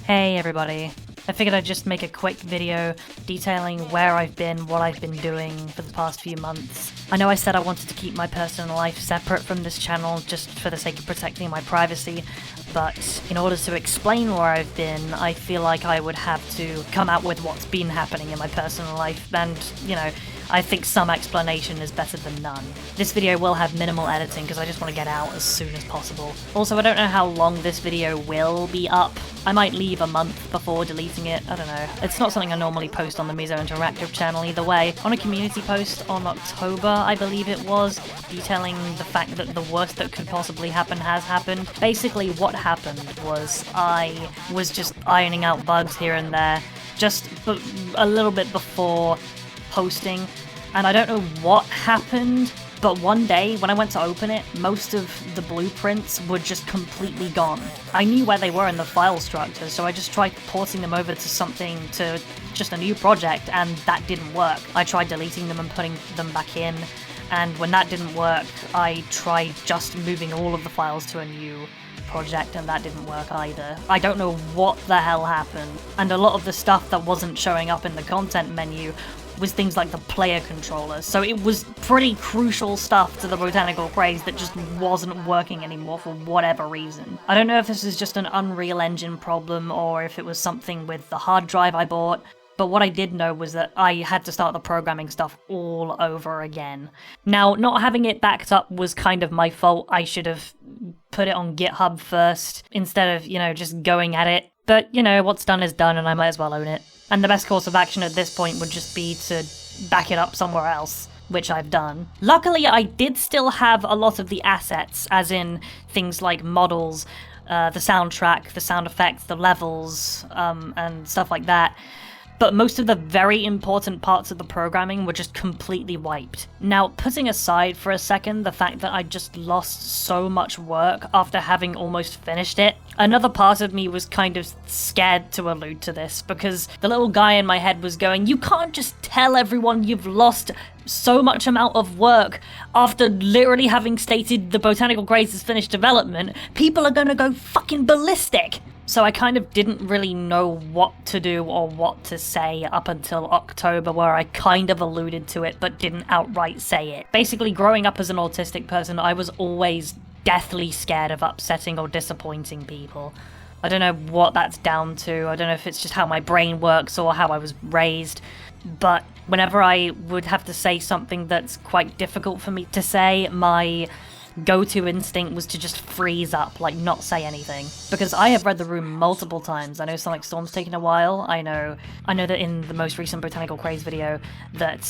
Hey everybody. I figured I'd just make a quick video detailing where I've been, what I've been doing for the past few months. I know I said I wanted to keep my personal life separate from this channel just for the sake of protecting my privacy, but in order to explain where I've been, I feel like I would have to come out with what's been happening in my personal life, and, I think some explanation is better than none. This video will have minimal editing because I just want to get out as soon as possible. Also, I don't know how long this video will be up. I might leave a month before deleting it, I don't know. It's not something I normally post on the Miso Interactive channel either way. On a community post on October, I believe it was, detailing the fact that the worst that could possibly happen has happened. Basically, what happened was I was just ironing out bugs here and there, just a little bit before posting, and I don't know what happened, but one day when I went to open it, most of the blueprints were just completely gone. I knew where they were in the file structure, so I just tried porting them over to just a new project, and that didn't work. I tried deleting them and putting them back in, and when that didn't work, I tried just moving all of the files to a new project, and that didn't work either. I don't know what the hell happened, and a lot of the stuff that wasn't showing up in the content menu was things like the player controller, so it was pretty crucial stuff to the Botanical Craze that just wasn't working anymore for whatever reason. I don't know if this is just an Unreal Engine problem or if it was something with the hard drive I bought, but what I did know was that I had to start the programming stuff all over again. Now, not having it backed up was kind of my fault. I should have put it on GitHub first instead of, just going at it. But, what's done is done, and I might as well own it. And the best course of action at this point would just be to back it up somewhere else, which I've done. Luckily, I did still have a lot of the assets, as in things like models, the soundtrack, the sound effects, the levels, and stuff like that. But most of the very important parts of the programming were just completely wiped. Now, putting aside for a second the fact that I just lost so much work after having almost finished it, another part of me was kind of scared to allude to this, because the little guy in my head was going, you can't just tell everyone you've lost so much amount of work after literally having stated the Botanical Craze is finished development. People are gonna go fucking ballistic! So I kind of didn't really know what to do or what to say up until October, where I kind of alluded to it but didn't outright say it. Basically, growing up as an autistic person, I was always deathly scared of upsetting or disappointing people. I don't know what that's down to. I don't know if it's just how my brain works or how I was raised, but whenever I would have to say something that's quite difficult for me to say, my go-to instinct was to just freeze up, like not say anything. Because I have read the room multiple times. I know Sonic Storm's taken a while. I know that in the most recent Botanical Craze video that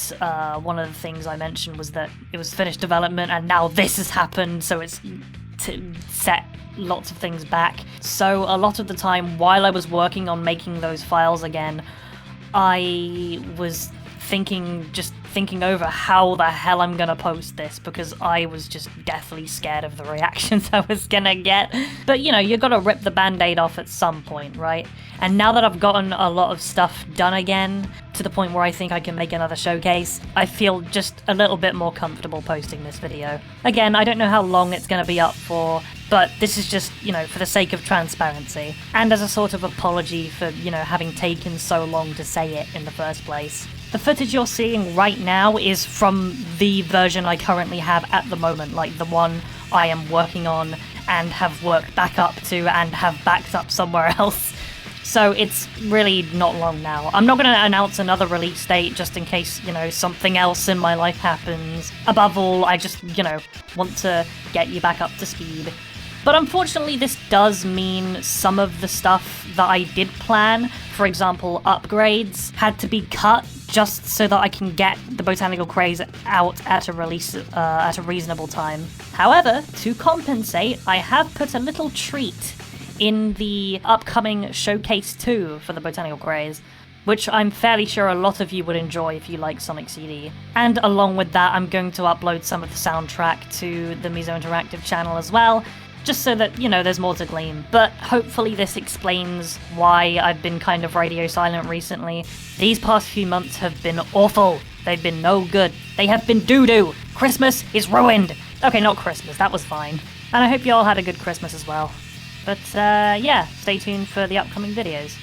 one of the things I mentioned was that it was finished development and now this has happened, so it's to set lots of things back. So a lot of the time while I was working on making those files again, I was thinking over how the hell I'm gonna post this, because I was just deathly scared of the reactions I was gonna get. But you gotta rip the band-aid off at some point, right? And now that I've gotten a lot of stuff done again, to the point where I think I can make another showcase, I feel just a little bit more comfortable posting this video. Again, I don't know how long it's gonna be up for, but this is just, for the sake of transparency, and as a sort of apology for, having taken so long to say it in the first place. The footage you're seeing right now is from the version I currently have at the moment, like the one I am working on and have worked back up to and have backed up somewhere else. So it's really not long now. I'm not going to announce another release date just in case, something else in my life happens. Above all, I just, want to get you back up to speed. But unfortunately, this does mean some of the stuff that I did plan, for example, upgrades, had to be cut just so that I can get the Botanical Craze out at a release at a reasonable time. However, to compensate, I have put a little treat in the upcoming Showcase 2 for the Botanical Craze, which I'm fairly sure a lot of you would enjoy if you like Sonic CD. And along with that, I'm going to upload some of the soundtrack to the Miso Interactive channel as well, just so that, there's more to glean. But hopefully this explains why I've been kind of radio silent recently. These past few months have been awful. They've been no good. They have been doo-doo. Christmas is ruined. Okay, not Christmas, that was fine. And I hope you all had a good Christmas as well. But yeah, stay tuned for the upcoming videos.